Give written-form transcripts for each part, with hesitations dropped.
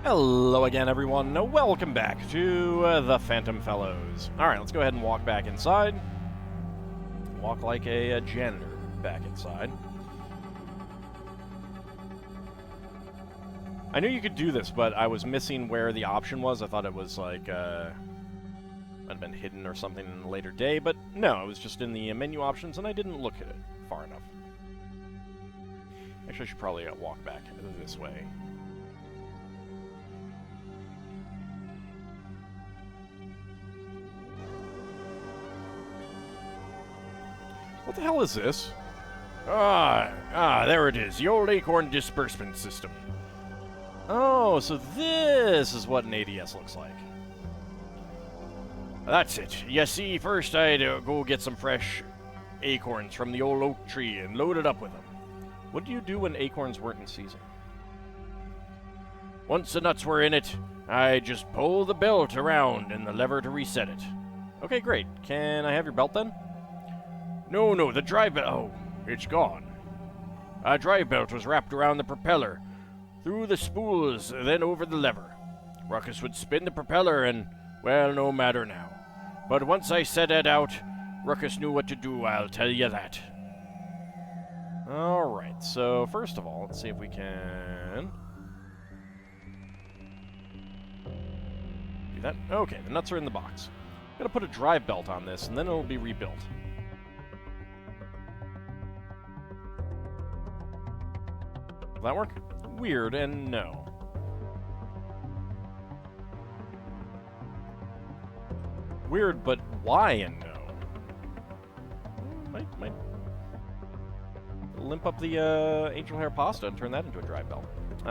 Hello again, everyone. Welcome back to the Phantom Fellows. Alright, let's go ahead and walk back inside. Walk like a janitor back inside. I knew you could do this, but I was missing where the option was. I thought it was like, might have been hidden or something in a later day, but no, it was just in the menu options, and I didn't look at it far enough. Actually, I should probably walk back this way. What the hell is this? There it is. The old acorn disbursement system. Oh, so this is what an ADS looks like. That's it. You see, first I had to go get some fresh acorns from the old oak tree and load it up with them. What do you do when acorns weren't in season? Once the nuts were in it, I just pull the belt around and the lever to reset it. Okay, great. Can I have your belt then? No, the drive belt. Oh, it's gone. A drive belt was wrapped around the propeller, through the spools, then over the lever. Ruckus would spin the propeller and, well, no matter now. But once I set it out, Ruckus knew what to do, I'll tell you that. Alright, so first of all, let's see if we can do that. Okay, the nuts are in the box. Gotta put a drive belt on this, and then it'll be rebuilt. Will that work? Weird and no. Weird, but why and no? Might limp up the angel hair pasta and turn that into a dry belt. I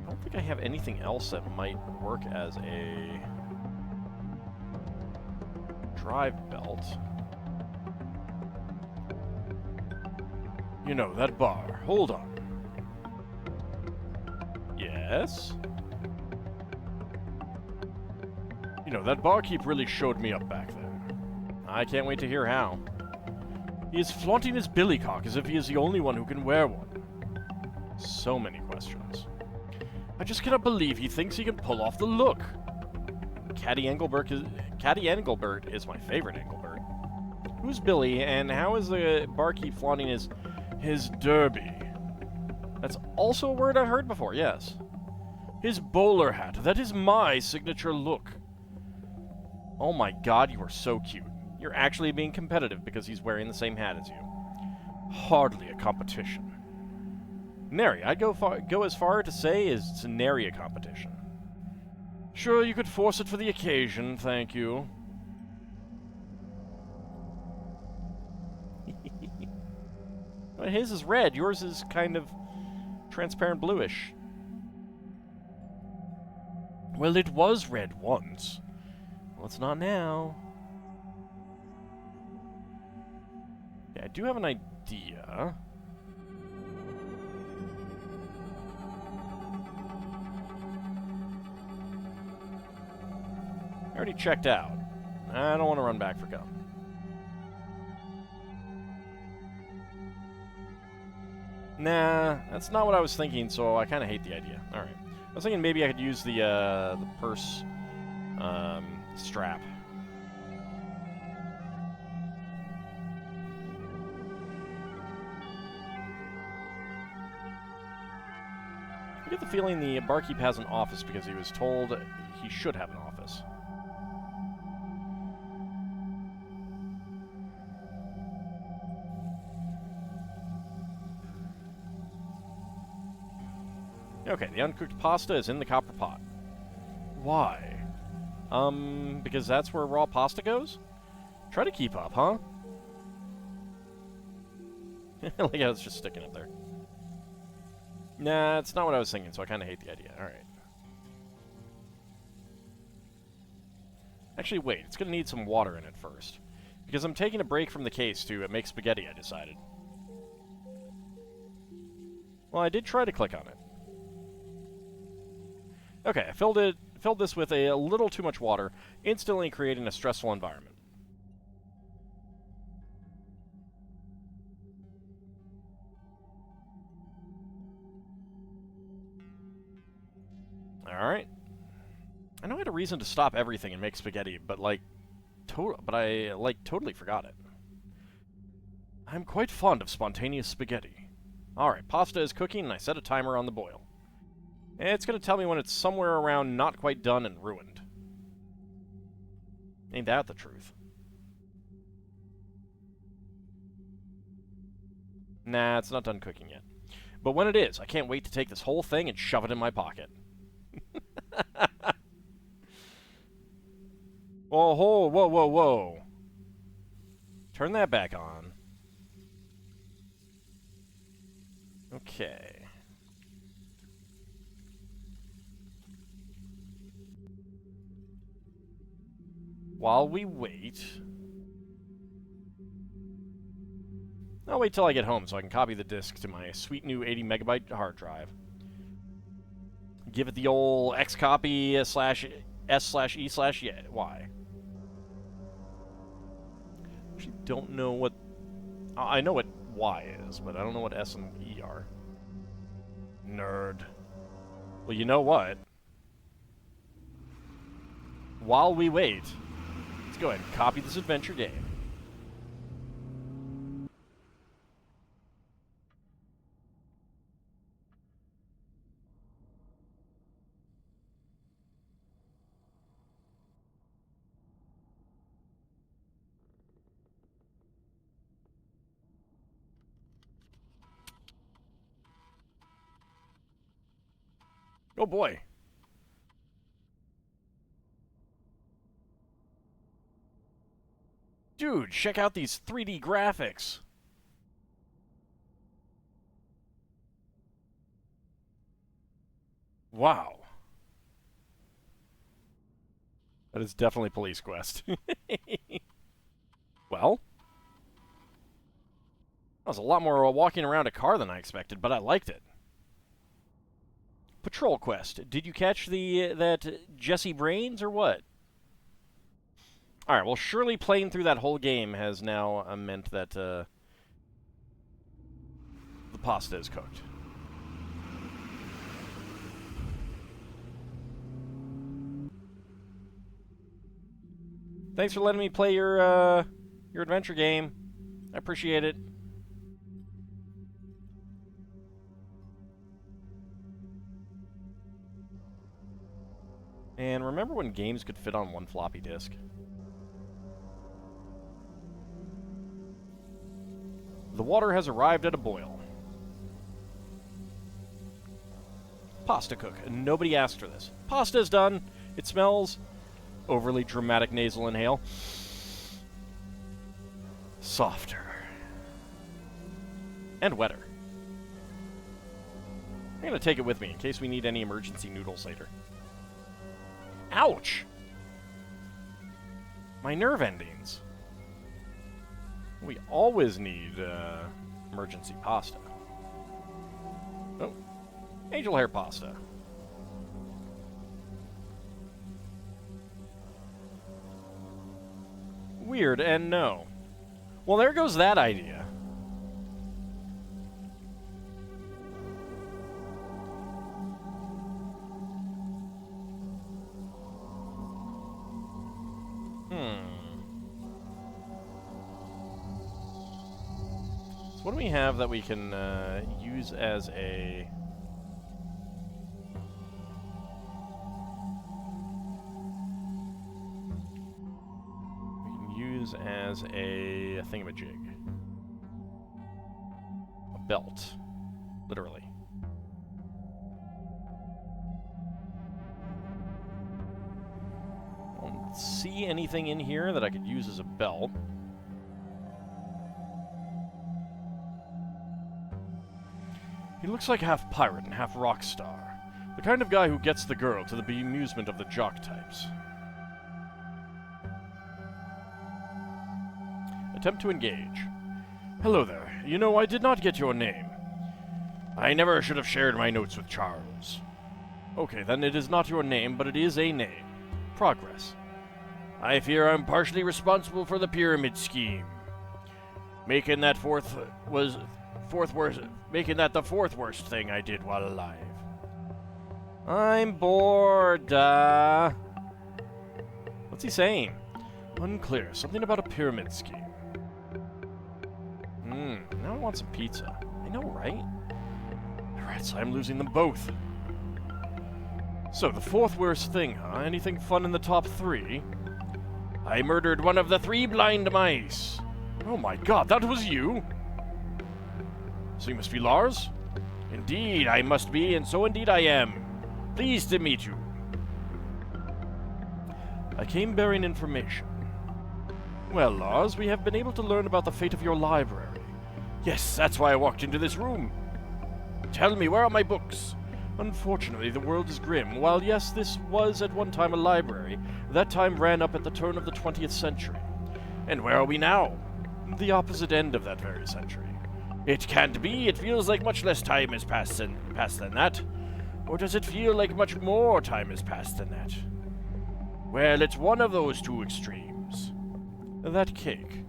don't think I have anything else that might work as a drive belt. You know, that bar. Hold on. Yes? You know, that barkeep really showed me up back there. I can't wait to hear how. He is flaunting his billycock as if he is the only one who can wear one. So many questions. I just cannot believe he thinks he can pull off the look. Caddy Engelbert is my favorite Engelbert. Who's Billy, and how is the barkeep flaunting his derby? That's also a word I've heard before, yes. His bowler hat, that is my signature look. Oh my god, you are so cute. You're actually being competitive because he's wearing the same hat as you. Hardly a competition. Nary, I'd go as far to say it's nary a competition. Sure, you could force it for the occasion, thank you. Well, his is red, yours is kind of transparent bluish. Well, it was red once. Well, it's not now. Yeah, I do have an idea. I already checked out. I don't want to run back for gum. Nah, that's not what I was thinking, so I kind of hate the idea. Alright. I was thinking maybe I could use the purse strap. I get the feeling the barkeep has an office because he was told he should have an office. Okay, the uncooked pasta is in the copper pot. Why? Because that's where raw pasta goes? Try to keep up, huh? Like how it's just sticking up there. Nah, it's not what I was thinking, so I kind of hate the idea. Alright. Actually, wait. It's going to need some water in it first. Because I'm taking a break from the case to make spaghetti, I decided. Well, I did try to click on it. Okay, I filled this with a little too much water, instantly creating a stressful environment. Alright. I know I had a reason to stop everything and make spaghetti, but, like, I totally forgot it. I'm quite fond of spontaneous spaghetti. Alright, pasta is cooking, and I set a timer on the boil. It's going to tell me when it's somewhere around not quite done and ruined. Ain't that the truth? Nah, it's not done cooking yet. But when it is, I can't wait to take this whole thing and shove it in my pocket. Whoa, whoa, whoa, whoa. Turn that back on. Okay. While we wait... I'll wait till I get home so I can copy the disk to my sweet new 80 megabyte hard drive. Give it the old xcopy /s/e/y. Actually, don't know what... I know what Y is, but I don't know what S and E are. Nerd. Well, you know what? While we wait, let's go ahead and copy this adventure game. Oh boy. Dude, check out these 3D graphics. Wow. That is definitely Police Quest. Well, that was a lot more walking around a car than I expected, but I liked it. Patrol Quest. Did you catch that Jesse Brains or what? Alright, well, surely playing through that whole game has now meant that the pasta is cooked. Thanks for letting me play your adventure game. I appreciate it. And remember when games could fit on one floppy disk? The water has arrived at a boil. Pasta cook. Nobody asked for this. Pasta is done. It smells... Overly dramatic nasal inhale. Softer. And wetter. I'm going to take it with me in case we need any emergency noodles later. Ouch! My nerve endings. We always need emergency pasta. Oh. Angel hair pasta. Weird, and no. Well, there goes that idea. So what do we have that we can use as a... as a thingamajig. A belt. Literally. I don't see anything in here that I could use as a belt. He looks like half pirate and half rock star. The kind of guy who gets the girl to the bemusement of the jock types. Attempt to engage. Hello there. You know, I did not get your name. I never should have shared my notes with Charles. Okay, then it is not your name, but it is a name. Progress. I fear I'm partially responsible for the pyramid scheme. Making that the fourth worst thing I did while alive. I'm bored, What's he saying? Unclear. Something about a pyramid scheme. Now I want some pizza. I know, right? Rats, I'm losing them both. So, the fourth worst thing, huh? Anything fun in the top 3? I murdered one of the 3 blind mice. Oh my god, that was you? So you must be Lars? Indeed, I must be, and so indeed I am. Pleased to meet you. I came bearing information. Well, Lars, we have been able to learn about the fate of your library. Yes, that's why I walked into this room. Tell me, where are my books? Unfortunately, the world is grim. While yes, this was at one time a library, that time ran up at the turn of the 20th century. And where are we now? The opposite end of that very century. It can't be. It feels like much less time has passed than that. Or does it feel like much more time has passed than that? Well, it's one of those 2 extremes. That cake.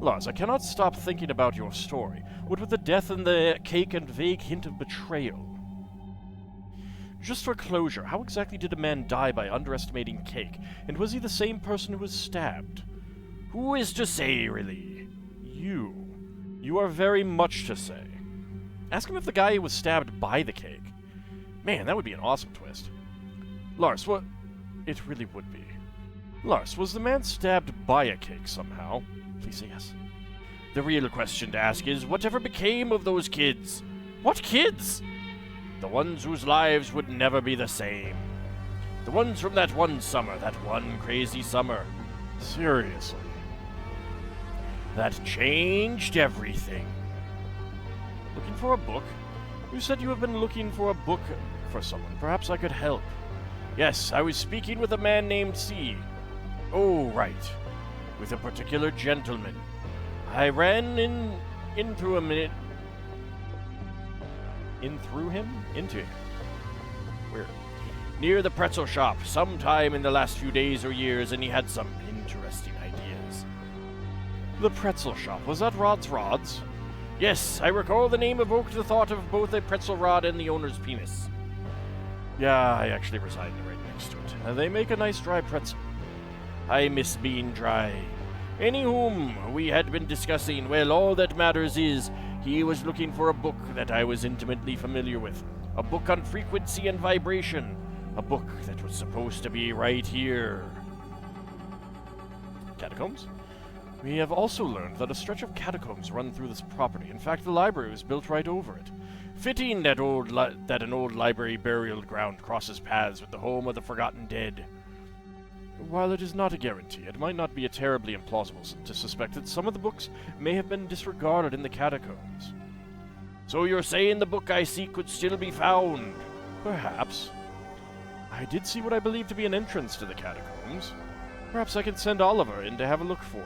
Lars, I cannot stop thinking about your story. What with the death and the cake and vague hint of betrayal. Just for closure, how exactly did a man die by underestimating cake? And was he the same person who was stabbed? Who is to say, really? You. You are very much to say. Ask him if the guy was stabbed by the cake. Man, that would be an awesome twist. Lars, what... It really would be. Lars, was the man stabbed by a cake somehow? Please say yes. The real question to ask is, whatever became of those kids? What kids? The ones whose lives would never be the same. The ones from that one summer, that one crazy summer. Seriously. That changed everything. Looking for a book? You said you have been looking for a book for someone. Perhaps I could help. Yes, I was speaking with a man named C. Oh, right. With a particular gentleman. I ran into him. Into him. Where? Near the pretzel shop, sometime in the last few days or years, and he had some interesting ideas. The pretzel shop, was that Rod's Rods? Yes, I recall the name evoked the thought of both a pretzel rod and the owner's penis. Yeah, I actually reside right next to it. They make a nice dry pretzel. I miss being dry. Anywhom, we had been discussing, well, all that matters is, he was looking for a book that I was intimately familiar with. A book on frequency and vibration. A book that was supposed to be right here. Catacombs? We have also learned that a stretch of catacombs run through this property. In fact, the library was built right over it. Fitting that an old library burial ground crosses paths with the home of the forgotten dead. While it is not a guarantee, it might not be terribly implausible to suspect that some of the books may have been disregarded in the catacombs. So you're saying the book I seek could still be found? Perhaps. I did see what I believe to be an entrance to the catacombs. Perhaps I can send Oliver in to have a look for you.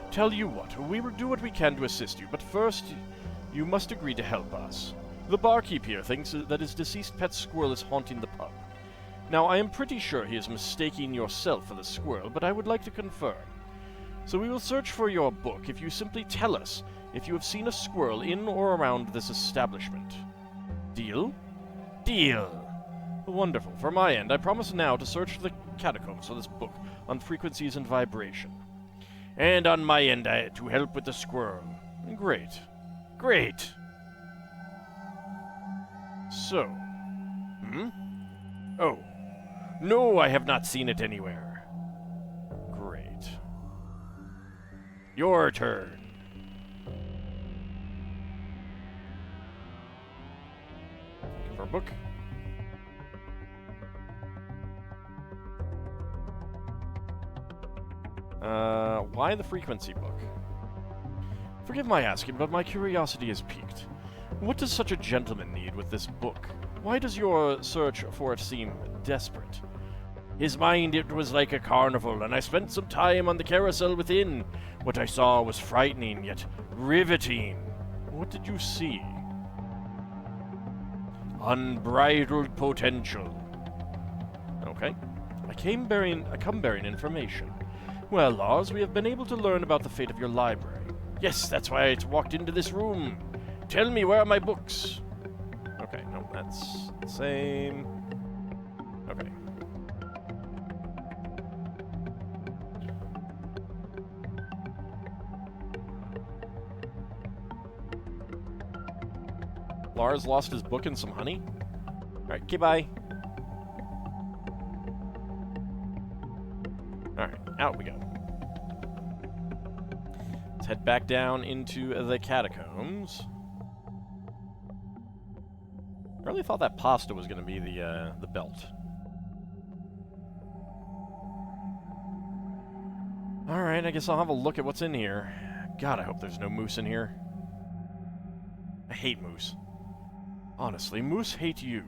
Tell you what, we will do what we can to assist you, but first, you must agree to help us. The barkeep here thinks that his deceased pet squirrel is haunting the pub. Now, I am pretty sure he is mistaking yourself for the squirrel, but I would like to confirm. So we will search for your book if you simply tell us if you have seen a squirrel in or around this establishment. Deal? Deal! Wonderful. For my end, I promise now to search the catacombs for this book on frequencies and vibration. And on my end, to help with the squirrel. Great. Great! So. Oh. No, I have not seen it anywhere. Great. Your turn. Looking for a book? Why the frequency book? Forgive my asking, but my curiosity is piqued. What does such a gentleman need with this book? Why does your search for it seem desperate? His mind, it was like a carnival, and I spent some time on the carousel within. What I saw was frightening, yet riveting. What did you see? Unbridled potential. Okay. I come bearing information. Well, Lars, we have been able to learn about the fate of your library. Yes, that's why I walked into this room. Tell me, where are my books? Okay, no, That's the same. Okay. Lars lost his book and some honey? Alright, okay, bye. Alright, out we go. Let's head back down into the catacombs. I really thought that pasta was going to be the belt. Alright, I guess I'll have a look at what's in here. God, I hope there's no moose in here. I hate moose. Honestly, moose hate you.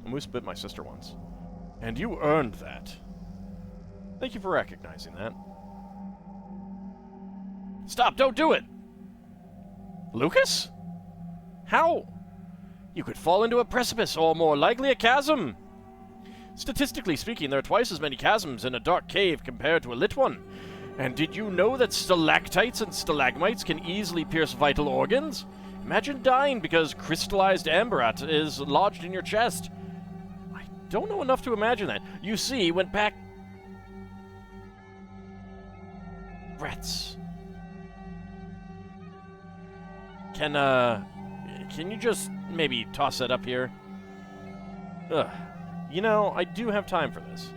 A moose bit my sister once. And you earned that. Thank you for recognizing that. Stop! Don't do it! Lucas? How? You could fall into a precipice, or more likely a chasm. Statistically speaking, there are twice as many chasms in a dark cave compared to a lit one. And did you know that stalactites and stalagmites can easily pierce vital organs? Imagine dying because crystallized amberite is lodged in your chest. I don't know enough to imagine that. You see, when Rats. Can you just maybe toss that up here? Ugh. You know, I do have time for this.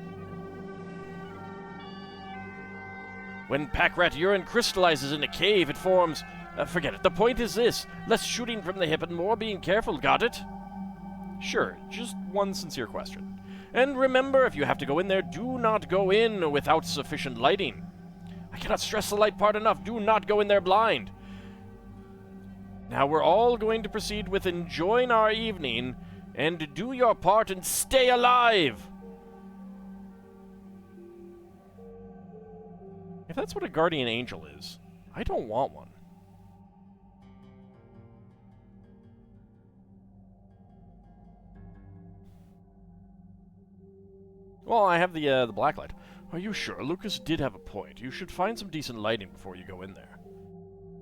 When pack rat urine crystallizes in a cave, it forms... forget it. The point is this. Less shooting from the hip and more being careful. Got it? Sure. Just one sincere question. And remember, if you have to go in there, do not go in without sufficient lighting. I cannot stress the light part enough. Do not go in there blind. Now we're all going to proceed with enjoying our evening, and do your part and stay alive! If that's what a guardian angel is, I don't want one. Well, I have the blacklight. Are you sure? Lucas did have a point. You should find some decent lighting before you go in there.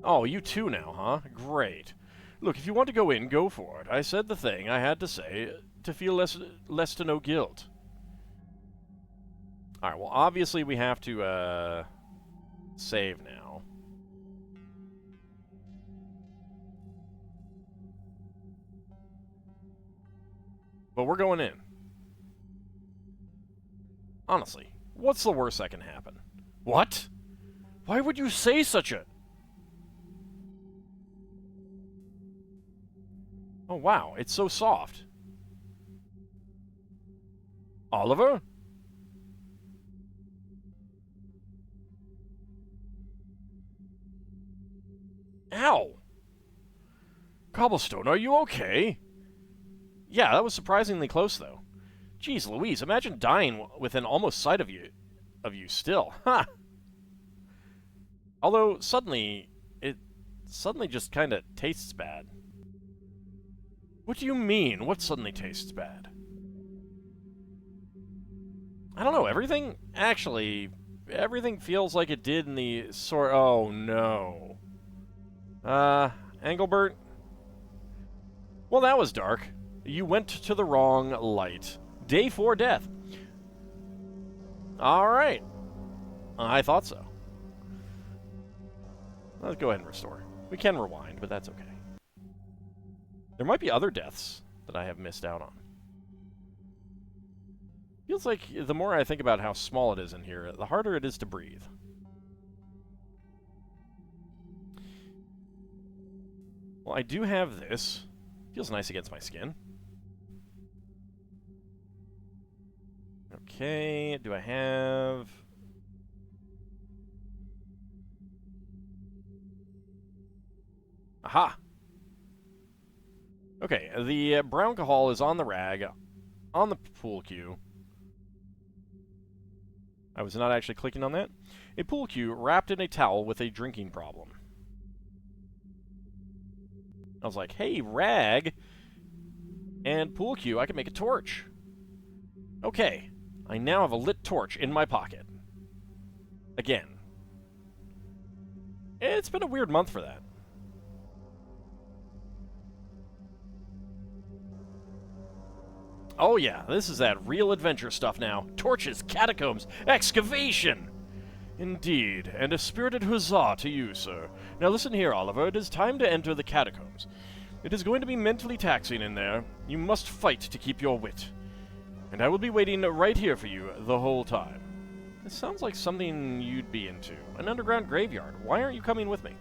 Oh, you too now, huh? Great. Look, if you want to go in, go for it. I said the thing I had to say to feel less to no guilt. Alright, well, obviously we have to, save now. But we're going in. Honestly, what's the worst that can happen? What? Why would you say such a... Oh, wow, it's so soft. Oliver? Ow! Cobblestone, are you okay? Yeah, that was surprisingly close, though. Jeez Louise, imagine dying within almost sight of you still. Ha! Although, it suddenly just kind of tastes bad. What do you mean? What suddenly tastes bad? I don't know, everything feels like it did in the sort... Oh, no. Engelbert? Well, that was dark. You went to the wrong light. Day 4 death. Alright. I thought so. Let's go ahead and restore. We can rewind, but that's okay. There might be other deaths that I have missed out on. Feels like the more I think about how small it is in here, the harder it is to breathe. Well, I do have this. Feels nice against my skin. Okay, do I have... Aha! Okay, the brown cahal is on the rag, on the pool cue. I was not actually clicking on that. A pool cue wrapped in a towel with a drinking problem. I was like, hey, rag and pool cue, I can make a torch. Okay, I now have a lit torch in my pocket. Again. It's been a weird month for that. Oh yeah, this is that real adventure stuff now. Torches, catacombs, excavation! Indeed, and a spirited huzzah to you, sir. Now listen here, Oliver, it is time to enter the catacombs. It is going to be mentally taxing in there. You must fight to keep your wit. And I will be waiting right here for you the whole time. It sounds like something you'd be into. An underground graveyard. Why aren't you coming with me?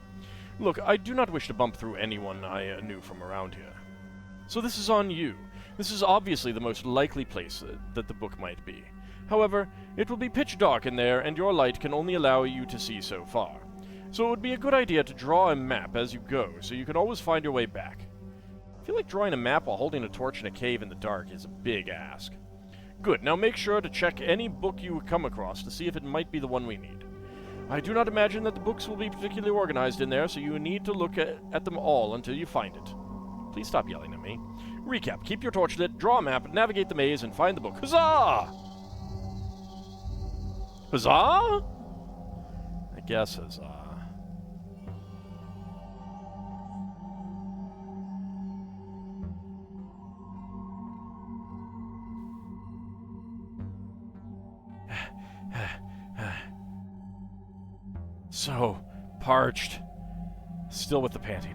Look, I do not wish to bump through anyone I knew from around here. So this is on you. This is obviously the most likely place that the book might be. However, it will be pitch dark in there, and your light can only allow you to see so far. So it would be a good idea to draw a map as you go, so you can always find your way back. I feel like drawing a map while holding a torch in a cave in the dark is a big ask. Good, now make sure to check any book you come across to see if it might be the one we need. I do not imagine that the books will be particularly organized in there, so you need to look at them all until you find it. Please stop yelling at me. Recap, keep your torch lit, draw a map, navigate the maze, and find the book. Huzzah! Huzzah? I guess huzzah. So parched. Still with the panting.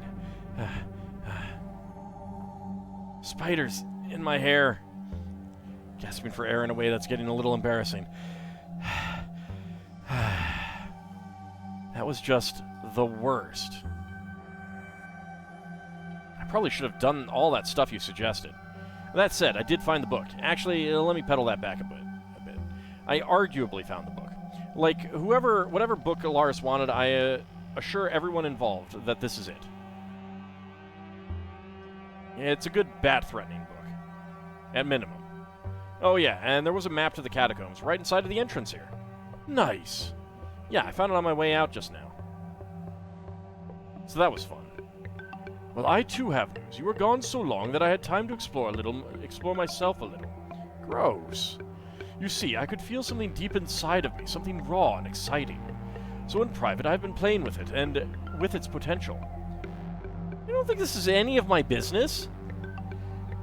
Spiders in my hair. Gasping for air in a way that's getting a little embarrassing. That was just the worst. I probably should have done all that stuff you suggested. That said, I did find the book. Actually, let me pedal that back a bit. I arguably found the book. Like, whatever book Alaris wanted, I assure everyone involved that this is it. It's a good bat-threatening book. At minimum. Oh yeah, and there was a map to the catacombs right inside of the entrance here. Nice. Yeah, I found it on my way out just now. So that was fun. Well, I too have news. You were gone so long that I had time to explore myself a little. Gross. You see, I could feel something deep inside of me, something raw and exciting. So in private, I've been playing with it, and with its potential. You don't think this is any of my business?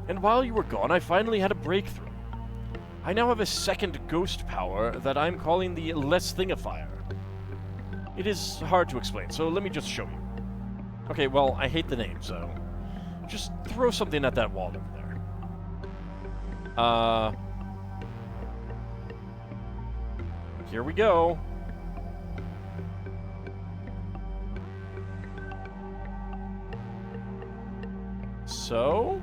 And while you were gone, I finally had a breakthrough. I now have a second ghost power that I'm calling the Less Thingifier. It is hard to explain, so let me just show you. Okay, well, I hate the name, so just throw something at that wall over there. Here we go. So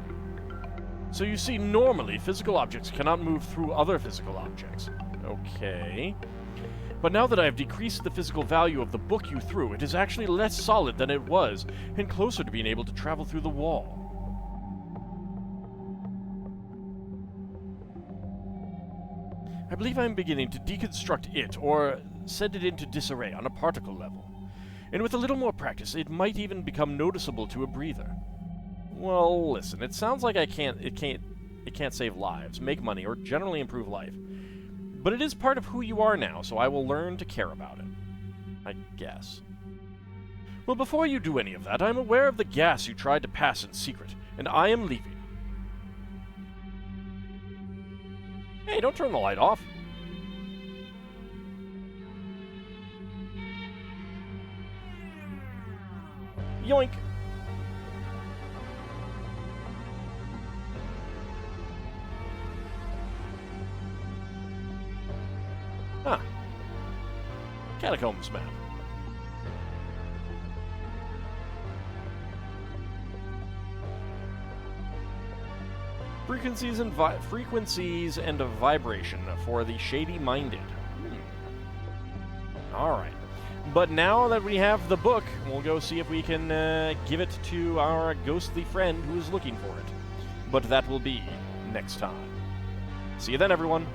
you see, normally physical objects cannot move through other physical objects. Okay. But now that I have decreased the physical value of the book you threw, it is actually less solid than it was, and closer to being able to travel through the wall. I believe I am beginning to deconstruct it, or send it into disarray on a particle level. And with a little more practice, it might even become noticeable to a breather. Well, listen, it sounds like it can't save lives, make money, or generally improve life. But it is part of who you are now, so I will learn to care about it. I guess. Well, before you do any of that, I'm aware of the gas you tried to pass in secret, and I am leaving. Hey, don't turn the light off. Yoink. Huh. Catacombs map. Frequencies and a vibration for the shady-minded. Alright. But now that we have the book, we'll go see if we can give it to our ghostly friend who is looking for it. But that will be next time. See you then, everyone.